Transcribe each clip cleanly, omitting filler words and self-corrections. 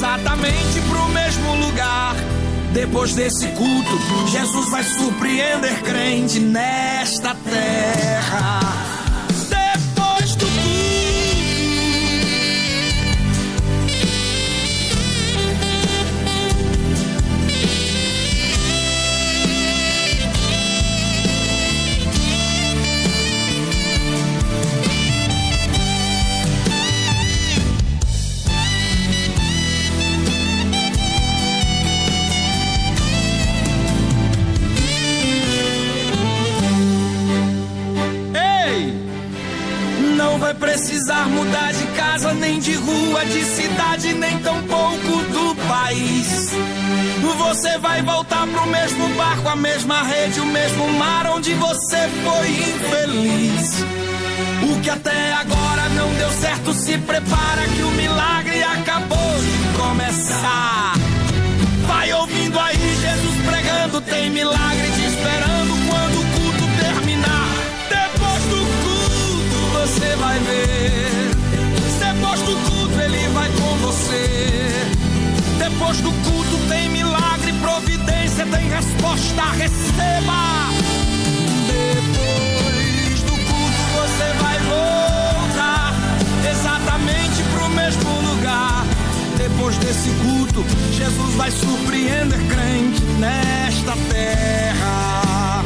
exatamente pro mesmo lugar. Depois desse culto, Jesus vai surpreender crente nesta terra. Depois do culto. Vai precisar mudar de casa, nem de rua, de cidade, nem tampouco do país. Você vai voltar pro mesmo barco, a mesma rede, o mesmo mar onde você foi infeliz. O que até agora não deu certo, se prepara que o milagre acabou de começar. Vai ouvindo aí Jesus pregando, tem milagre te esperando quando o culto terminar. Depois do culto você vai ver, depois do culto ele vai com você. Depois do culto tem milagre, providência, tem resposta, receba. Depois do culto você vai voltar exatamente pro mesmo lugar. Depois desse culto, Jesus vai surpreender crente nesta terra.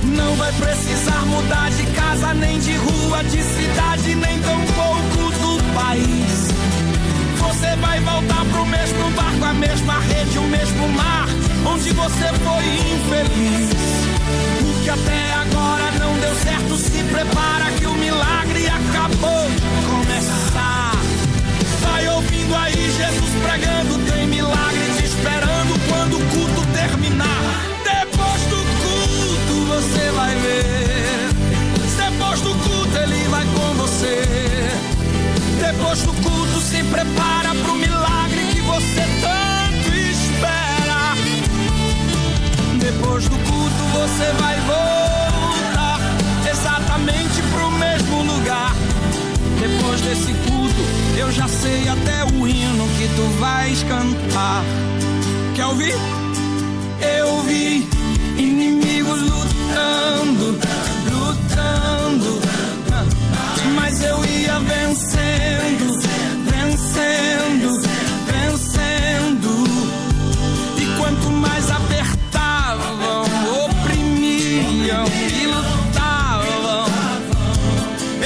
Não vai precisar mudar de casa, nem de rua, de cidade, nem tampouco do país. Você vai voltar pro mesmo barco, a mesma rede, o mesmo mar, onde você foi infeliz. O que até agora não deu certo, se prepara que o milagre acabou de começar. Vai ouvindo aí Jesus pregando, tem milagre te esperando quando o culto terminar. Depois do culto você vai ver, depois do culto ele vai com você. Depois do culto se prepara pro milagre que você tanto espera. Depois do culto você vai voltar exatamente pro mesmo lugar. Depois desse culto eu já sei até o hino que tu vais cantar. Quer ouvir? Eu vi inimigos lutando, lutando, mas eu ia vencendo, vencendo, vencendo. E quanto mais apertavam, oprimiam e lutavam,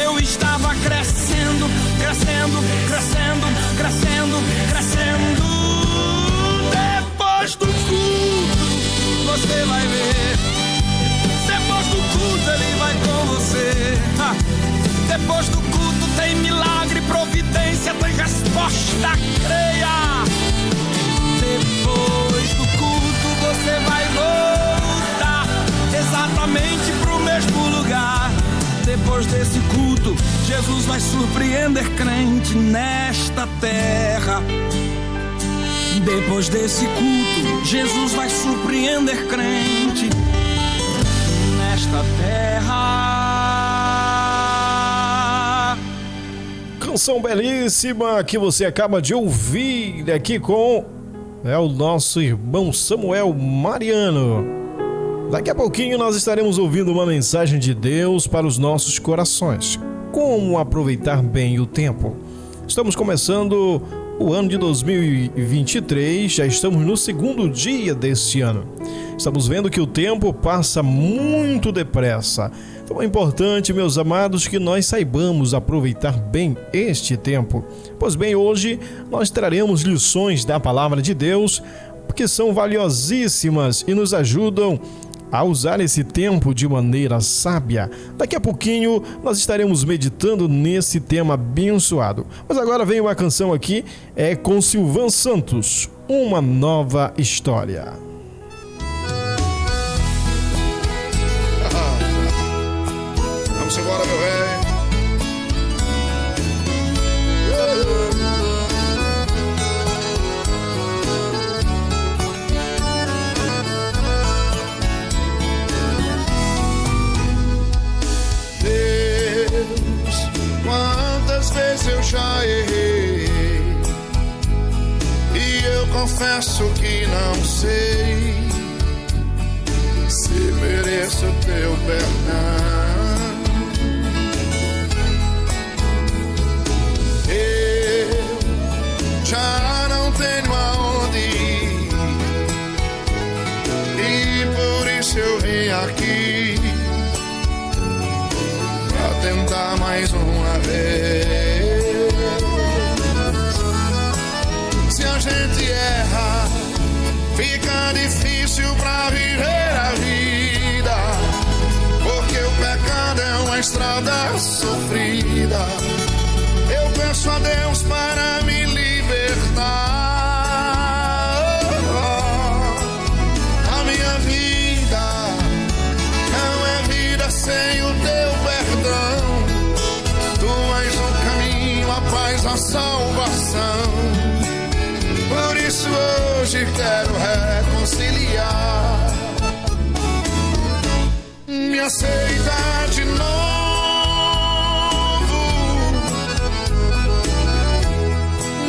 eu estava crescendo, crescendo, crescendo, crescendo, crescendo. Depois do culto você vai ver, depois do culto ele vai com você. Depois do culto tem milagre, providência, tem resposta, creia. Depois do culto você vai voltar exatamente pro mesmo lugar. Depois desse culto, Jesus vai surpreender crente nesta terra. Depois desse culto, Jesus vai surpreender crente nesta terra. Canção belíssima que você acaba de ouvir aqui com o nosso irmão Samuel Mariano. Daqui a pouquinho nós estaremos ouvindo uma mensagem de Deus para os nossos corações. Como aproveitar bem o tempo. Estamos começando o ano de 2023, já estamos no segundo dia deste ano. Estamos vendo que o tempo passa muito depressa. Então é importante, meus amados, que nós saibamos aproveitar bem este tempo. Pois bem, hoje nós traremos lições da palavra de Deus, que são valiosíssimas e nos ajudam a usar esse tempo de maneira sábia. Daqui a pouquinho nós estaremos meditando nesse tema abençoado. Mas agora vem uma canção aqui, com Silvan Santos, Uma Nova História. Vamos embora, meu rei. Quantas vezes eu já errei, confesso que não sei se mereço teu perdão. Eu já não tenho aonde ir e por isso eu vim aqui pra tentar mais uma vez. Se a gente erra, fica difícil pra viver a vida, porque o pecado é uma estrada sofrida. Eu peço a Deus para me libertar. A minha vida não é vida sem o teu perdão. Tu és o caminho, a paz, a salvação. Por isso hoje quero reconciliar. Me aceita de novo,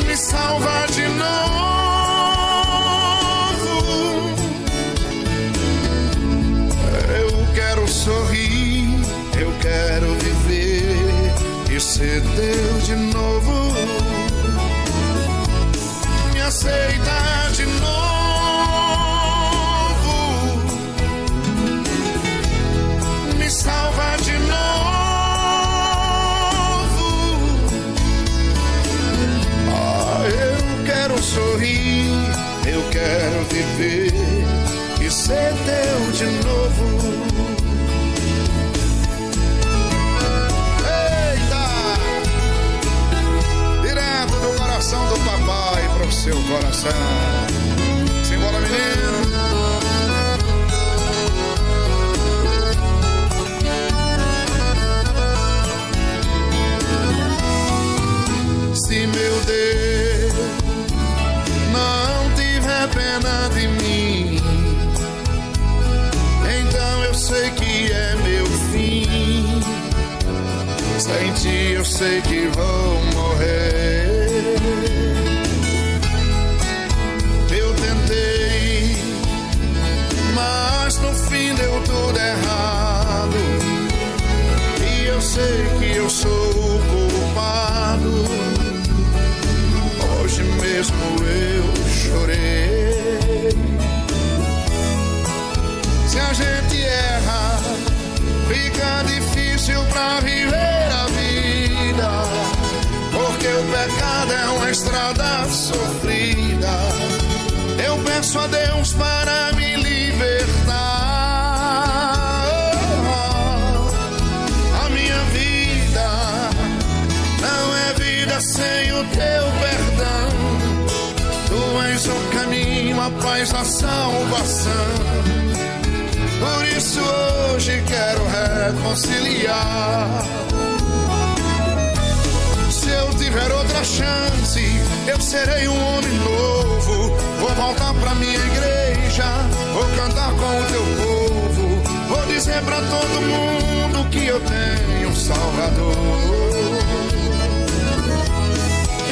me salva de novo. Eu quero sorrir, eu quero viver e ser teu de novo. Me aceita de novo, me salva de novo. Eu quero sorrir, eu quero viver e ser teu de novo. Do papai pro seu coração. Simbora, menino. Se meu Deus não tiver pena de mim, então eu sei que é meu fim. Sem ti eu sei que vou morrer. Eu tentei, mas no fim deu tudo errado. E eu sei que eu sou o culpado. Hoje mesmo eu chorei. Se a gente erra, fica difícil pra viver a vida, porque o pecado é uma estrada sofrida. Eu peço a Deus para me libertar. A minha vida não é vida sem o teu perdão. Tu és o caminho, a paz, a salvação. Por isso hoje quero reconciliar. Se eu tiver outra chance, eu serei um homem novo. Vou voltar pra minha igreja, vou cantar com o teu povo. Vou dizer pra todo mundo que eu tenho um Salvador.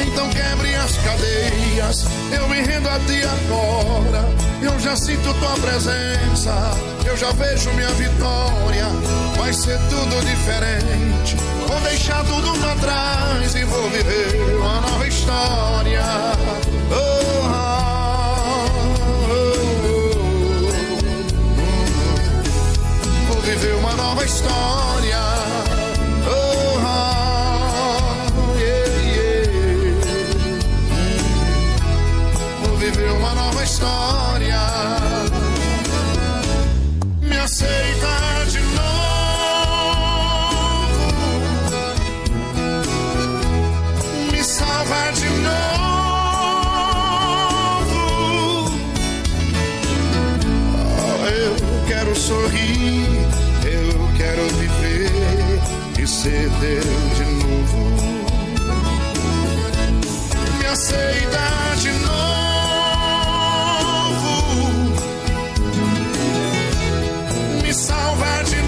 Então quebre as cadeias, eu me rendo a ti agora. Eu já sinto tua presença, eu já vejo minha vitória. Vai ser tudo diferente, vou deixar tudo pra trás e vou viver uma nova história. Oh, oh, oh, oh. Vou viver uma nova história. Oh, oh, yeah, yeah. Vou viver uma nova história. Me aceita de novo, me salva de novo. Eu quero sorrir, eu quero viver e ser teu de novo. Me aceita de novo, me salva de novo.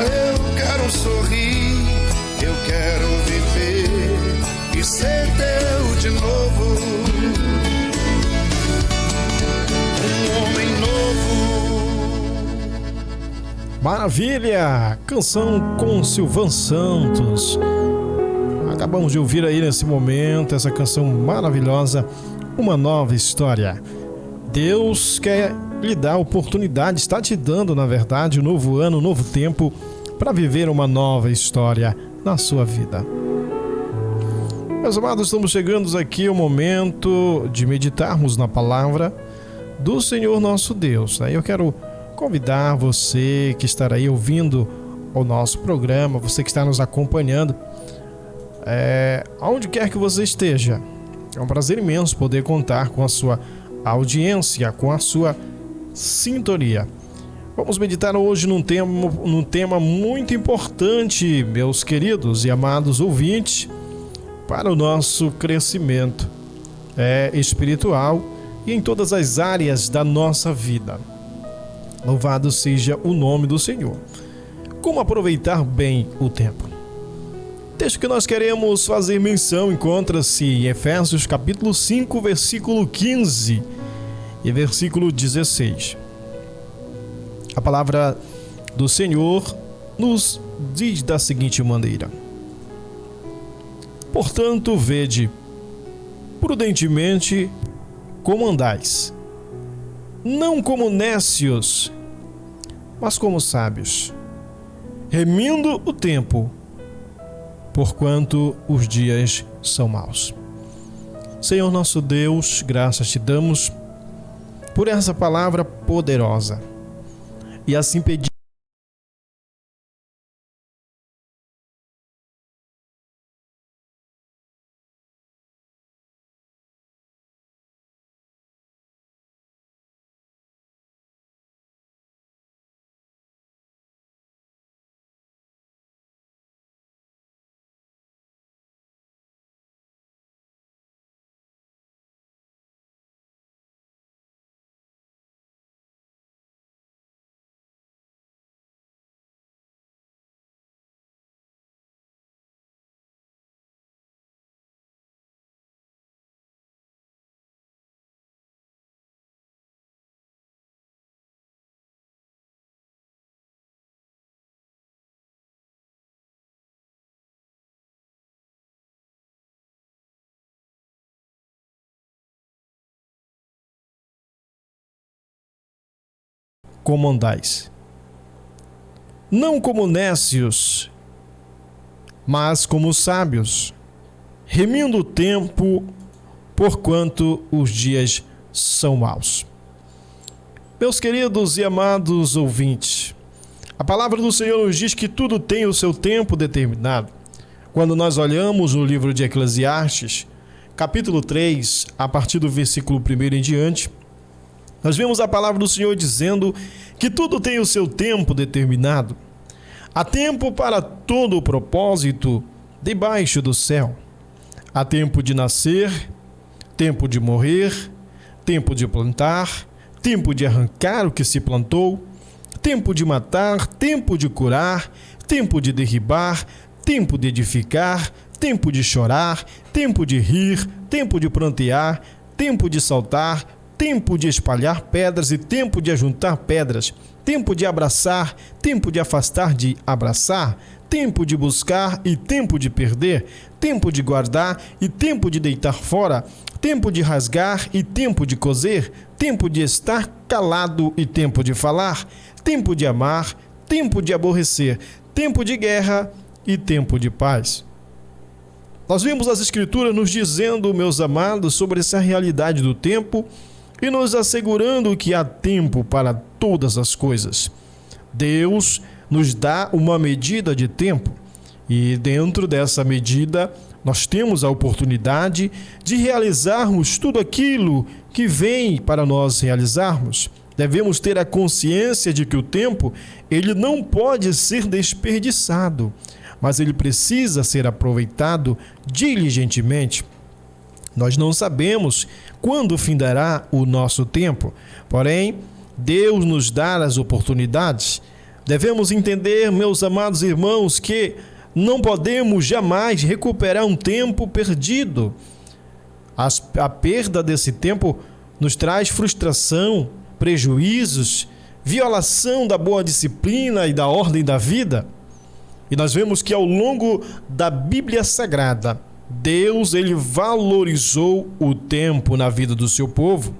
Eu quero sorrir, eu quero viver Maravilha! Canção com Silvan Santos. Acabamos de ouvir aí nesse momento essa canção maravilhosa, Uma Nova História. Deus quer lhe dar a oportunidade, está te dando, na verdade, um novo ano, um novo tempo para viver uma nova história na sua vida. Meus amados, estamos chegando aqui ao momento de meditarmos na palavra do Senhor nosso Deus. Eu quero convidar você que está aí ouvindo o nosso programa, você que está nos acompanhando, aonde quer que você esteja. É um prazer imenso poder contar com a sua audiência, com a sua sintonia. Vamos meditar hoje num tema muito importante, meus queridos e amados ouvintes, para o nosso crescimento espiritual e em todas as áreas da nossa vida. Louvado seja o nome do Senhor. Como aproveitar bem o tempo? O texto que nós queremos fazer menção encontra-se em Efésios capítulo 5, versículo 15 e versículo 16. A palavra do Senhor nos diz da seguinte maneira: portanto, vede prudentemente como andais, não como nécios, mas como sábios, remindo o tempo, porquanto os dias são maus. Senhor nosso Deus, graças te damos por essa palavra poderosa. E assim pedimos como andais, não como nécios, mas como sábios, remindo o tempo, porquanto os dias são maus. Meus queridos e amados ouvintes, a palavra do Senhor nos diz que tudo tem o seu tempo determinado. Quando nós olhamos no livro de Eclesiastes, capítulo 3, a partir do versículo 1 em diante, nós vemos a palavra do Senhor dizendo que tudo tem o seu tempo determinado. Há tempo para todo o propósito debaixo do céu. Há tempo de nascer, tempo de morrer, tempo de plantar, tempo de arrancar o que se plantou, tempo de matar, tempo de curar, tempo de derribar, tempo de edificar, tempo de chorar, tempo de rir, tempo de prantear, tempo de saltar, tempo de espalhar pedras e tempo de ajuntar pedras, tempo de abraçar, tempo de afastar de abraçar, tempo de buscar e tempo de perder, tempo de guardar e tempo de deitar fora, tempo de rasgar e tempo de coser, tempo de estar calado e tempo de falar, tempo de amar, tempo de aborrecer, tempo de guerra e tempo de paz. Nós vimos as Escrituras nos dizendo, meus amados, sobre essa realidade do tempo e nos assegurando que há tempo para todas as coisas. Deus nos dá uma medida de tempo e dentro dessa medida nós temos a oportunidade de realizarmos tudo aquilo que vem para nós realizarmos. Devemos ter a consciência de que o tempo, ele não pode ser desperdiçado, mas ele precisa ser aproveitado diligentemente. Nós não sabemos quando findará o nosso tempo, porém, Deus nos dá as oportunidades. Devemos entender, meus amados irmãos, que não podemos jamais recuperar um tempo perdido. A perda desse tempo nos traz frustração, prejuízos violação da boa disciplina e da ordem da vida. E nós vemos que ao longo da Bíblia Sagrada, Deus ele valorizou o tempo na vida do seu povo.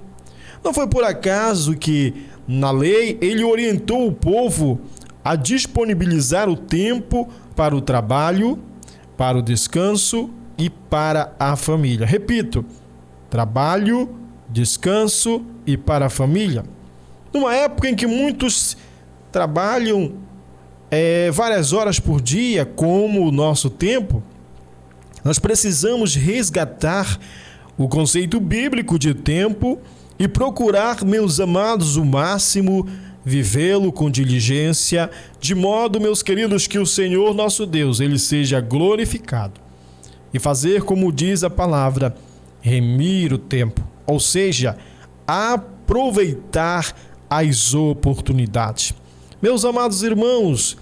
Não foi por acaso que na lei ele orientou o povo a disponibilizar o tempo para o trabalho, para o descanso e para a família. Repito, trabalho, descanso e para a família. Numa época em que muitos trabalham várias horas por dia, como o nosso tempo, nós precisamos resgatar o conceito bíblico de tempo e procurar, meus amados, o máximo, vivê-lo com diligência, de modo, meus queridos, que o Senhor nosso Deus, ele seja glorificado. E fazer, como diz a palavra, remir o tempo, ou seja, aproveitar as oportunidades. Meus amados irmãos,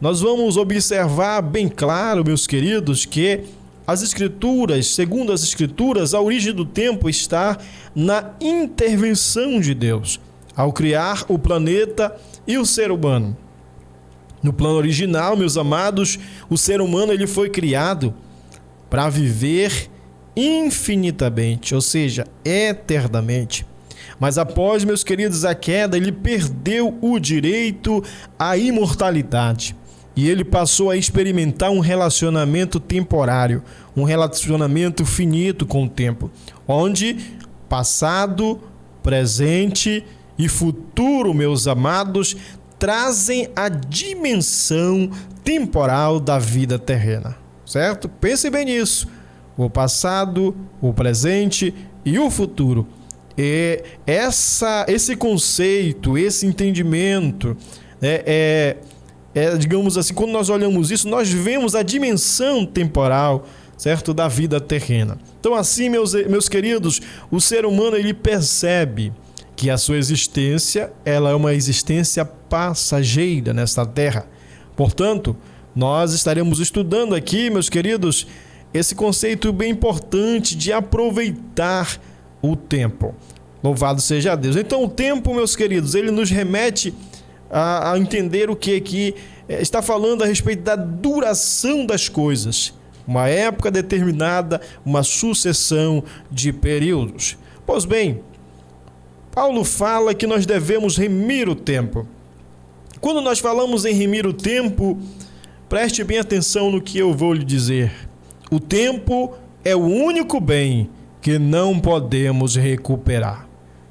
nós vamos observar bem claro, meus queridos, que as Escrituras, segundo as Escrituras, a origem do tempo está na intervenção de Deus ao criar o planeta e o ser humano. No plano original, meus amados, o ser humano ele foi criado para viver infinitamente, ou seja, eternamente. Mas após, meus queridos, a queda, ele perdeu o direito à imortalidade. E ele passou a experimentar um relacionamento temporário, um relacionamento finito com o tempo, onde passado, presente e futuro, meus amados, trazem a dimensão temporal da vida terrena, certo? Pense bem nisso. O passado, o presente e o futuro. E esse conceito, esse entendimento, digamos assim, quando nós olhamos isso, nós vemos a dimensão temporal, certo, da vida terrena. Então, assim, meus queridos, o ser humano ele percebe que a sua existência, ela é uma existência passageira nesta terra. Portanto, nós estaremos estudando aqui, meus queridos, esse conceito bem importante de aproveitar o tempo. Louvado seja Deus. Então, o tempo, meus queridos, ele nos remete a entender o que está falando a respeito da duração das coisas. Uma época determinada, uma sucessão de períodos. Pois bem, Paulo fala que nós devemos remir o tempo. Quando nós falamos em remir o tempo, preste bem atenção no que eu vou lhe dizer. O tempo é o único bem que não podemos recuperar.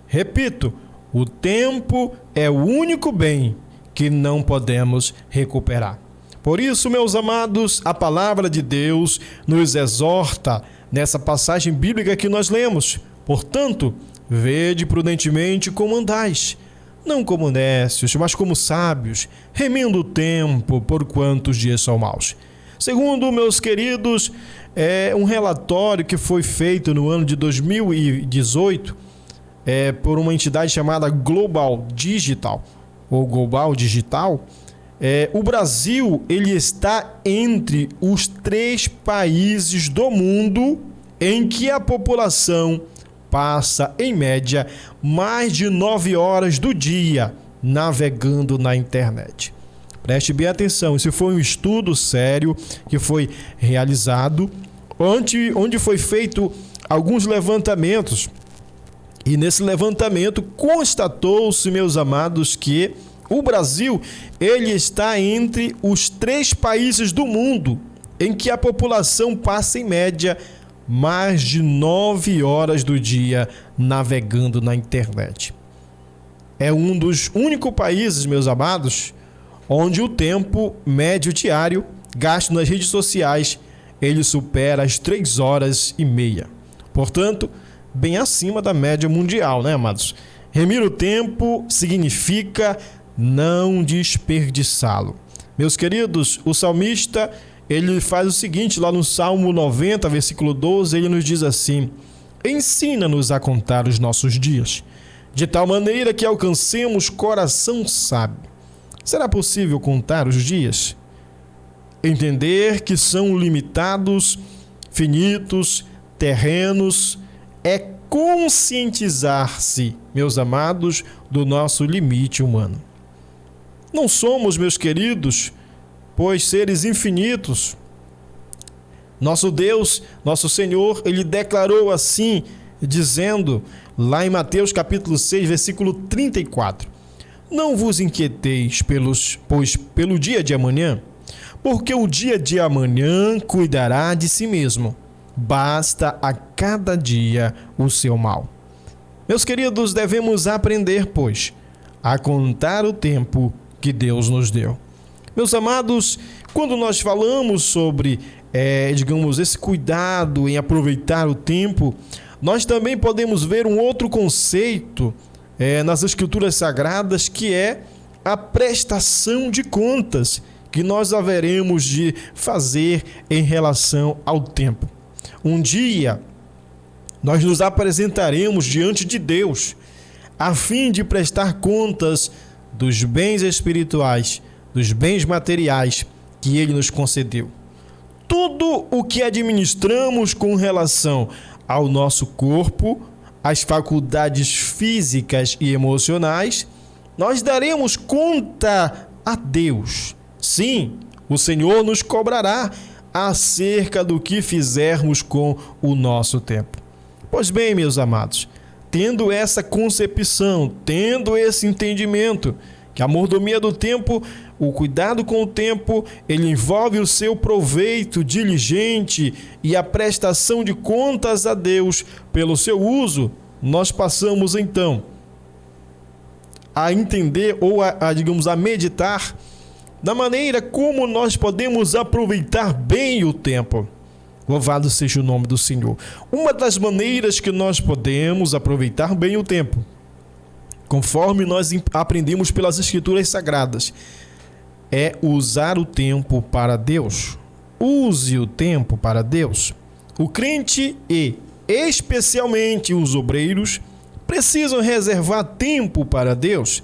Repito, o tempo é o único bem que não podemos recuperar. Por isso, meus amados, a palavra de Deus nos exorta nessa passagem bíblica que nós lemos. Portanto, vede prudentemente como andais, não como nécios, mas como sábios, remendo o tempo, porquanto os dias são maus. Segundo, meus queridos, um relatório que foi feito no ano de 2018 por uma entidade chamada Global Digital, ou Global Digital, o Brasil ele está entre os 3 países do mundo em que a população passa, em média, mais de 9 horas do dia navegando na internet. Preste bem atenção, esse foi um estudo sério que foi realizado, onde foi feito alguns levantamentos. E nesse levantamento constatou-se, meus amados, que o Brasil ele está entre os 3 países do mundo em que a população passa, em média, mais de 9 horas do dia navegando na internet. É um dos únicos países, meus amados, onde o tempo médio diário gasto nas redes sociais ele supera as 3 horas e meia. Portanto, bem acima da média mundial, né, amados? Remir o tempo significa não desperdiçá-lo. Meus queridos, o salmista, ele faz o seguinte, lá no Salmo 90, versículo 12, ele nos diz assim: ensina-nos a contar os nossos dias, de tal maneira que alcancemos coração sábio. Será possível contar os dias? Entender que são limitados, finitos, terrenos, conscientizar-se, meus amados, do nosso limite humano. Não somos, meus queridos, pois seres infinitos. Nosso Deus, nosso Senhor, Ele declarou assim, dizendo, lá em Mateus capítulo 6, versículo 34, não vos inquieteis pois pelo dia de amanhã, porque o dia de amanhã cuidará de si mesmo. Basta a cada dia o seu mal. Meus queridos, devemos aprender, pois, a contar o tempo que Deus nos deu. Meus amados, quando nós falamos sobre, esse cuidado em aproveitar o tempo, nós também podemos ver um outro conceito nas Escrituras Sagradas, que é a prestação de contas que nós haveremos de fazer em relação ao tempo. Um dia, nós nos apresentaremos diante de Deus, a fim de prestar contas dos bens espirituais, dos bens materiais que Ele nos concedeu. Tudo o que administramos com relação ao nosso corpo, às faculdades físicas e emocionais, nós daremos conta a Deus. Sim, o Senhor nos cobrará acerca do que fizermos com o nosso tempo. Pois bem, meus amados, tendo essa concepção, tendo esse entendimento, que a mordomia do tempo, o cuidado com o tempo, ele envolve o seu proveito diligente e a prestação de contas a Deus pelo seu uso, nós passamos então a entender ou a meditar da maneira como nós podemos aproveitar bem o tempo. Louvado seja o nome do Senhor. Uma das maneiras que nós podemos aproveitar bem o tempo, conforme nós aprendemos pelas Escrituras Sagradas, é usar o tempo para Deus. Use o tempo para Deus. O crente e, especialmente, os obreiros precisam reservar tempo para Deus.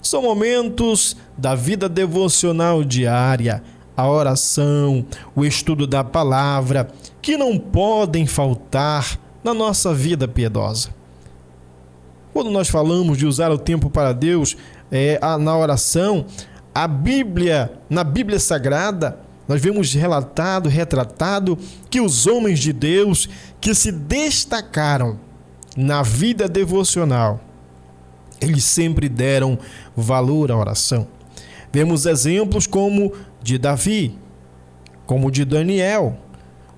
São momentos da vida devocional diária, a oração, o estudo da palavra, que não podem faltar na nossa vida piedosa. Quando nós falamos de usar o tempo para Deus, na oração, na Bíblia Sagrada, nós vemos retratado que os homens de Deus que se destacaram na vida devocional, eles sempre deram valor à oração. Vemos exemplos como de Davi, como de Daniel.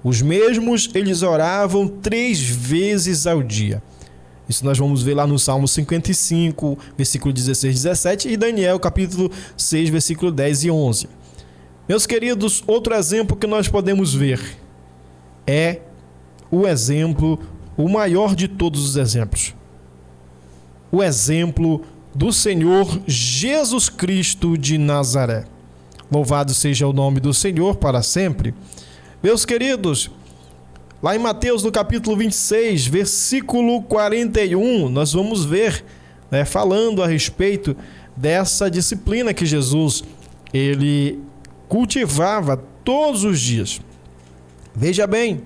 Os mesmos, eles oravam 3 vezes ao dia. Isso nós vamos ver lá no Salmo 55, versículo 16 e 17, e Daniel, capítulo 6, versículo 10 e 11. Meus queridos, outro exemplo que nós podemos ver é o exemplo, o maior de todos os exemplos. O exemplo do Senhor Jesus Cristo de Nazaré. Louvado seja o nome do Senhor para sempre. Meus queridos, lá em Mateus, no capítulo 26, versículo 41, nós vamos ver, falando a respeito dessa disciplina que Jesus, ele cultivava todos os dias. Veja bem,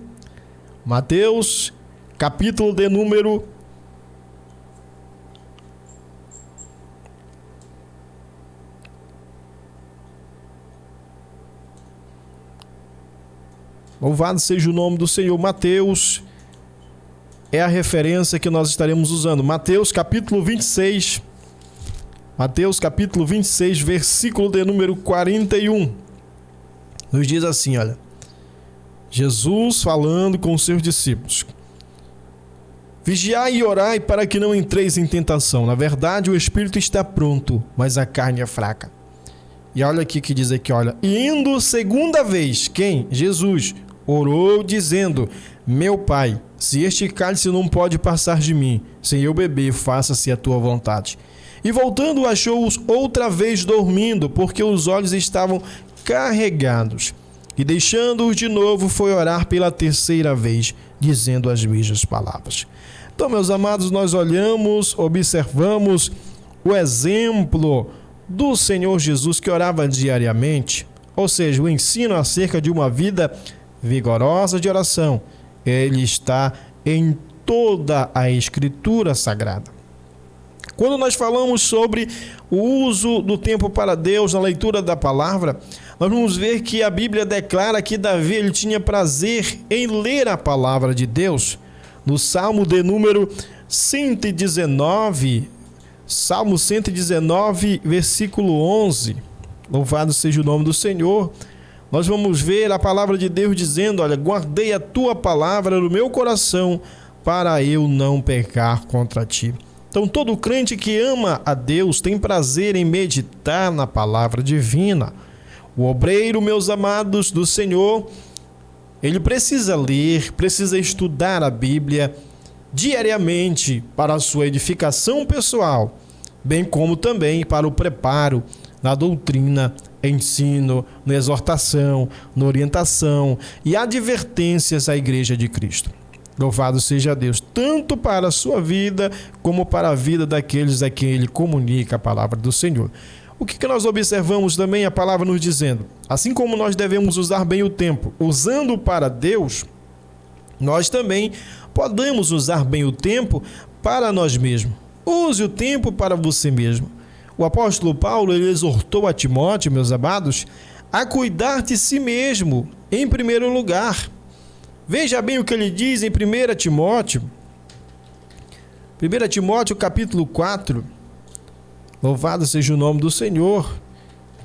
Mateus, capítulo de número 26. Louvado seja o nome do Senhor. Mateus é a referência que nós estaremos usando. Mateus capítulo 26. Mateus capítulo 26, versículo de número 41. Nos diz assim, olha. Jesus falando com os seus discípulos. Vigiai e orai para que não entreis em tentação. Na verdade, o espírito está pronto, mas a carne é fraca. E olha aqui que diz aqui, olha. E indo segunda vez, quem? Jesus orou dizendo, meu Pai, se este cálice não pode passar de mim, sem eu beber, faça-se a tua vontade. E voltando, achou-os outra vez dormindo, porque os olhos estavam carregados. E deixando-os de novo, foi orar pela 3ª vez, dizendo as mesmas palavras. Então, meus amados, nós olhamos, observamos o exemplo do Senhor Jesus, que orava diariamente, ou seja, o ensino acerca de uma vida vigorosa de oração. Ele está em toda a Escritura Sagrada. Quando nós falamos sobre o uso do tempo para Deus na leitura da palavra, nós vamos ver que a Bíblia declara que Davi ele tinha prazer em ler a palavra de Deus. No Salmo de número 119, Salmo 119, versículo 11, louvado seja o nome do Senhor, nós vamos ver a palavra de Deus dizendo, olha, guardei a tua palavra no meu coração para eu não pecar contra ti. Então todo crente que ama a Deus tem prazer em meditar na palavra divina. O obreiro, meus amados, do Senhor, ele precisa ler, precisa estudar a Bíblia diariamente para a sua edificação pessoal, bem como também para o preparo na doutrina, ensino, na exortação, na orientação e advertências à Igreja de Cristo. Louvado seja Deus, tanto para a sua vida, como para a vida daqueles a quem Ele comunica a palavra do Senhor. O que nós observamos também a palavra nos dizendo? Assim como nós devemos usar bem o tempo, usando para Deus, nós também podemos usar bem o tempo para nós mesmos. Use o tempo para você mesmo. O apóstolo Paulo, ele exortou a Timóteo, meus amados, a cuidar de si mesmo, em primeiro lugar. Veja bem o que ele diz em 1 Timóteo. 1 Timóteo capítulo 4. Louvado seja o nome do Senhor.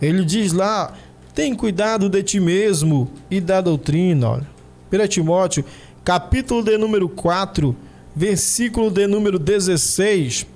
Ele diz lá, tem cuidado de ti mesmo e da doutrina. Olha. 1 Timóteo capítulo de número 4, versículo de número 16.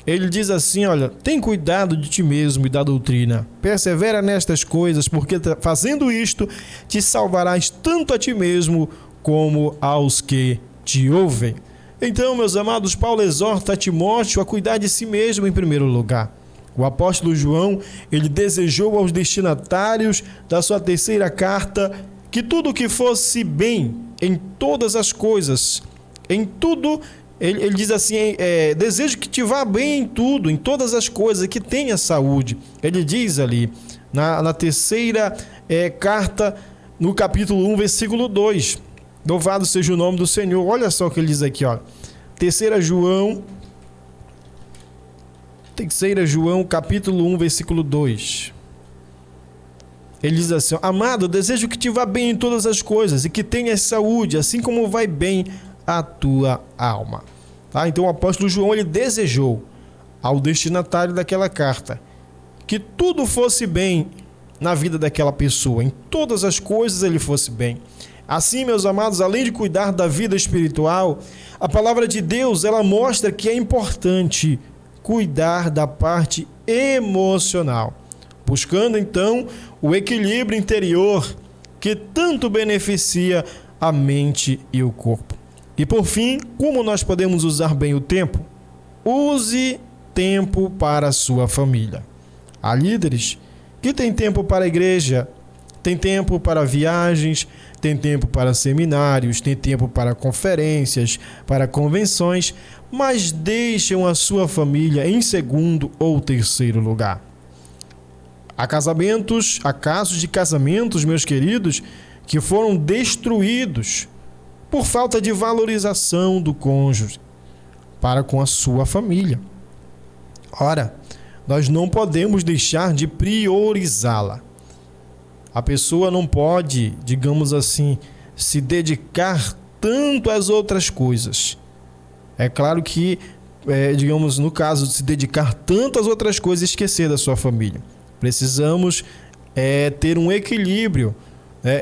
Ele diz assim, olha, tem cuidado de ti mesmo e da doutrina. Persevera nestas coisas, porque fazendo isto, te salvarás tanto a ti mesmo como aos que te ouvem. Então, meus amados, Paulo exorta a Timóteo a cuidar de si mesmo em primeiro lugar. O apóstolo João, ele desejou aos destinatários da sua terceira carta que tudo que fosse bem em todas as coisas, em tudo, ele diz assim, desejo que te vá bem em tudo, em todas as coisas, que tenha saúde. Ele diz ali, na terceira carta, no capítulo 1, versículo 2. Louvado seja o nome do Senhor. Olha só o que ele diz aqui, ó. 3 João, capítulo 1, versículo 2. Ele diz assim, amado, desejo que te vá bem em todas as coisas e que tenhas saúde, assim como vai bem a tua alma. Tá? Então o apóstolo João, ele desejou ao destinatário daquela carta que tudo fosse bem na vida daquela pessoa, em todas as coisas ele fosse bem. Assim, meus amados, além de cuidar da vida espiritual, a palavra de Deus, ela mostra que é importante cuidar da parte emocional, buscando então o equilíbrio interior que tanto beneficia a mente e o corpo. E por fim, como nós podemos usar bem o tempo? Use tempo para a sua família. Há líderes que têm tempo para a igreja, tem tempo para viagens, tem tempo para seminários, tem tempo para conferências, para convenções, mas deixam a sua família em segundo ou terceiro lugar. Há casos de casamentos, meus queridos, que foram destruídos por falta de valorização do cônjuge para com a sua família. Ora, nós não podemos deixar de priorizá-la. A pessoa não pode, digamos assim, se dedicar tanto às outras coisas. É claro que, digamos, no caso de se dedicar tanto às outras coisas, esquecer da sua família. Precisamos ter um equilíbrio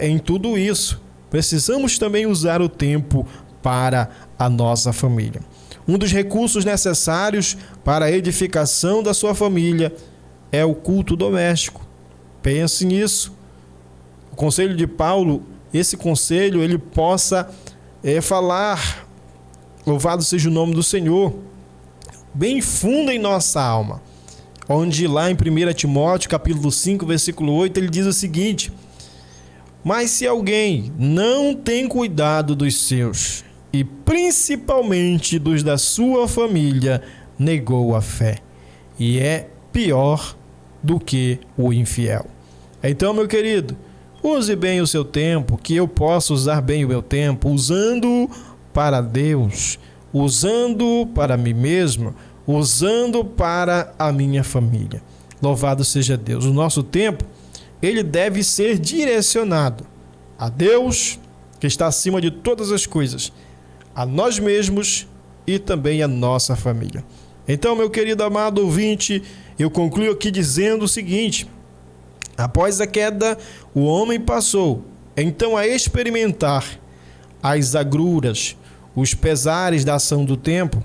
em tudo isso. Precisamos também usar o tempo para a nossa família. Um dos recursos necessários para a edificação da sua família é o culto doméstico. Pense nisso. O conselho de Paulo, esse conselho, ele possa falar, louvado seja o nome do Senhor, bem fundo em nossa alma. Onde lá em 1 Timóteo, capítulo 5, versículo 8, ele diz o seguinte: mas se alguém não tem cuidado dos seus, e principalmente dos da sua família, negou a fé, e é pior do que o infiel. Então, meu querido, use bem o seu tempo, que eu possa usar bem o meu tempo, usando para Deus, usando para mim mesmo, usando para a minha família. Louvado seja Deus. O nosso tempo, ele deve ser direcionado a Deus, que está acima de todas as coisas, a nós mesmos e também a nossa família. Então, meu querido amado ouvinte, eu concluo aqui dizendo o seguinte: após a queda, o homem passou então a experimentar as agruras, os pesares da ação do tempo.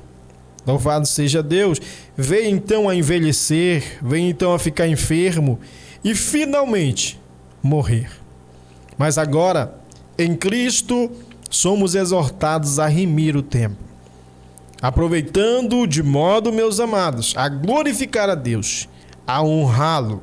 Louvado seja Deus. Veio então a envelhecer, veio então a ficar enfermo e finalmente morrer. Mas agora, em Cristo, somos exortados a remir o tempo, aproveitando de modo, meus amados, a glorificar a Deus, a honrá-lo,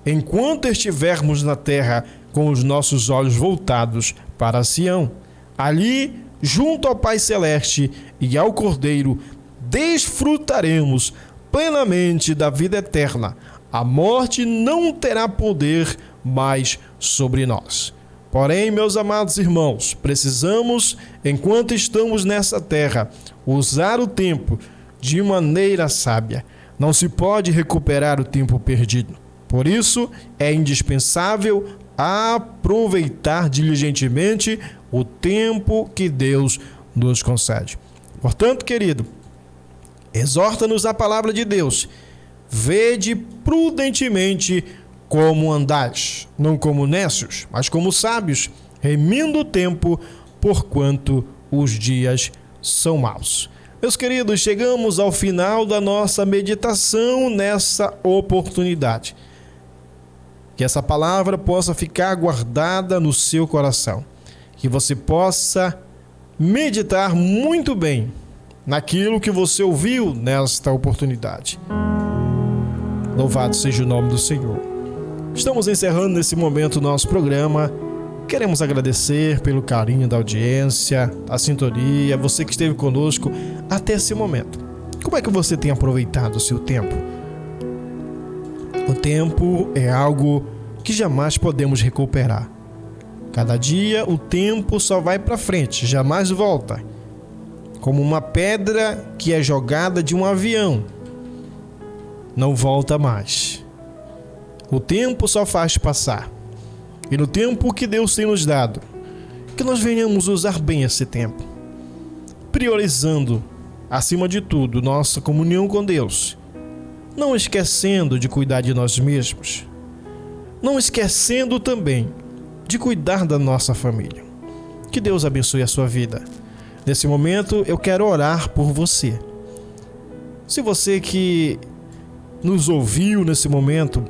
enquanto estivermos na terra com os nossos olhos voltados para Sião. Ali, junto ao Pai Celeste e ao Cordeiro, desfrutaremos plenamente da vida eterna. A morte não terá poder mais sobre nós. Porém, meus amados irmãos, precisamos, enquanto estamos nessa terra, usar o tempo de maneira sábia. Não se pode recuperar o tempo perdido. Por isso, é indispensável aproveitar diligentemente o tempo que Deus nos concede. Portanto, querido, exorta-nos a palavra de Deus. Vede prudentemente como andais, não como nécios, mas como sábios, remindo o tempo, porquanto os dias são maus. Meus queridos, chegamos ao final da nossa meditação nessa oportunidade. Que essa palavra possa ficar guardada no seu coração. Que você possa meditar muito bem naquilo que você ouviu nesta oportunidade. Louvado seja o nome do Senhor. Estamos encerrando nesse momento o nosso programa. Queremos agradecer pelo carinho da audiência, a sintonia, você que esteve conosco até esse momento. Como é que você tem aproveitado o seu tempo? O tempo é algo que jamais podemos recuperar. Cada dia o tempo só vai para frente, jamais volta. Como uma pedra que é jogada de um avião, não volta mais. O tempo só faz passar. E no tempo que Deus tem nos dado, que nós venhamos usar bem esse tempo, priorizando, acima de tudo, nossa comunhão com Deus, não esquecendo de cuidar de nós mesmos, não esquecendo também de cuidar da nossa família. Que Deus abençoe a sua vida. Nesse momento, eu quero orar por você. Se você que nos ouviu nesse momento,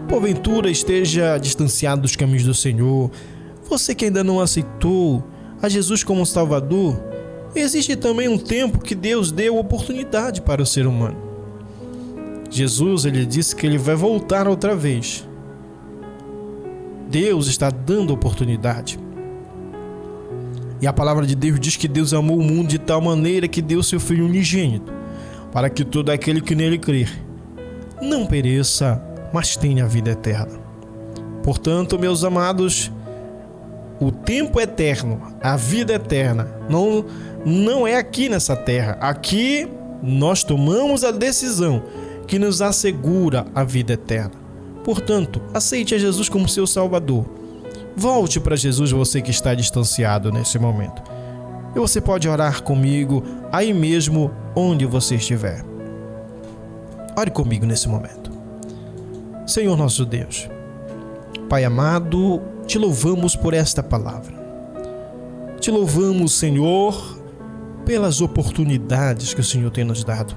porventura esteja distanciado dos caminhos do Senhor, você que ainda não aceitou a Jesus como Salvador, existe também um tempo que Deus deu oportunidade para o ser humano. Jesus, ele disse que ele vai voltar outra vez. Deus está dando oportunidade. E a palavra de Deus diz que Deus amou o mundo de tal maneira que deu seu Filho unigênito, para que todo aquele que nele crer não pereça, mas tenha a vida eterna. Portanto, meus amados, o tempo eterno, a vida eterna, não é aqui nessa terra. Aqui nós tomamos a decisão que nos assegura a vida eterna. Portanto, aceite a Jesus como seu Salvador. Volte para Jesus, você que está distanciado nesse momento. E você pode orar comigo aí mesmo onde você estiver. Ore comigo nesse momento. Senhor nosso Deus, Pai amado, te louvamos por esta palavra. Te louvamos, Senhor, pelas oportunidades que o Senhor tem nos dado.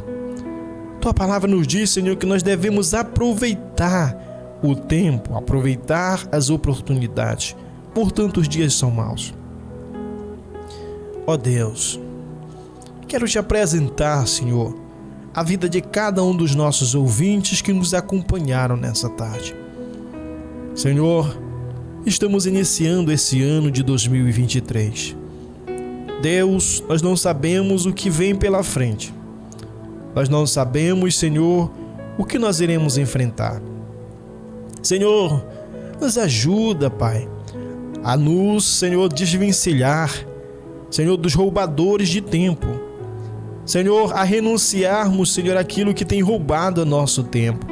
Tua palavra nos diz, Senhor, que nós devemos aproveitar o tempo, aproveitar as oportunidades. Portanto, os dias são maus. Ó Deus, quero te apresentar, Senhor, a vida de cada um dos nossos ouvintes que nos acompanharam nessa tarde. Senhor, estamos iniciando esse ano de 2023. Deus, nós não sabemos o que vem pela frente. Nós não sabemos, Senhor, o que nós iremos enfrentar. Senhor, nos ajuda, Pai, a nos, Senhor, desvencilhar, Senhor, dos roubadores de tempo. Senhor, a renunciarmos, Senhor, aquilo que tem roubado o nosso tempo.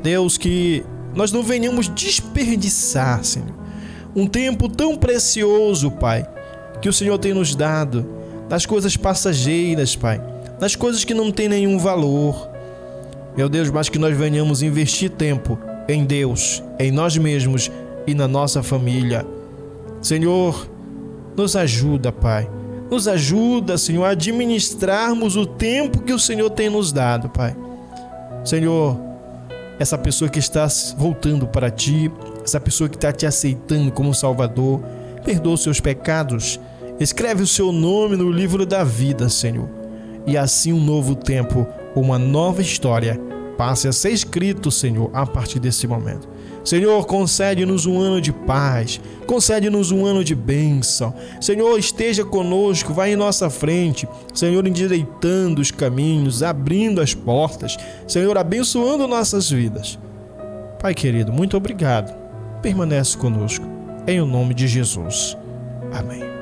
Deus, que nós não venhamos desperdiçar, Senhor, um tempo tão precioso, Pai, que o Senhor tem nos dado, das coisas passageiras, Pai, das coisas que não têm nenhum valor. Meu Deus, mas que nós venhamos investir tempo em Deus, em nós mesmos e na nossa família. Senhor, nos ajuda, Pai. Nos ajuda, Senhor, a administrarmos o tempo que o Senhor tem nos dado, Pai. Senhor, essa pessoa que está voltando para Ti, essa pessoa que está Te aceitando como Salvador, perdoa os seus pecados, escreve o seu nome no livro da vida, Senhor. E assim um novo tempo, uma nova história passe a ser escrito, Senhor, a partir desse momento. Senhor, concede-nos um ano de paz, concede-nos um ano de bênção. Senhor, esteja conosco, vai em nossa frente. Senhor, endireitando os caminhos, abrindo as portas. Senhor, abençoando nossas vidas. Pai querido, muito obrigado. Permanece conosco, em o nome de Jesus. Amém.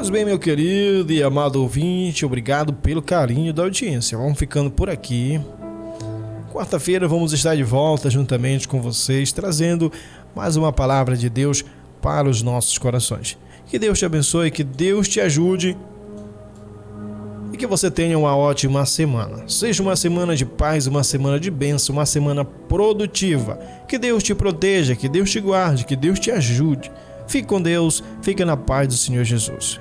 Pois bem, meu querido e amado ouvinte, obrigado pelo carinho da audiência. Vamos ficando por aqui. Quarta-feira vamos estar de volta juntamente com vocês, trazendo mais uma palavra de Deus para os nossos corações. Que Deus te abençoe, que Deus te ajude e que você tenha uma ótima semana. Seja uma semana de paz, uma semana de bênção, uma semana produtiva. Que Deus te proteja, que Deus te guarde, que Deus te ajude. Fique com Deus, fique na paz do Senhor Jesus.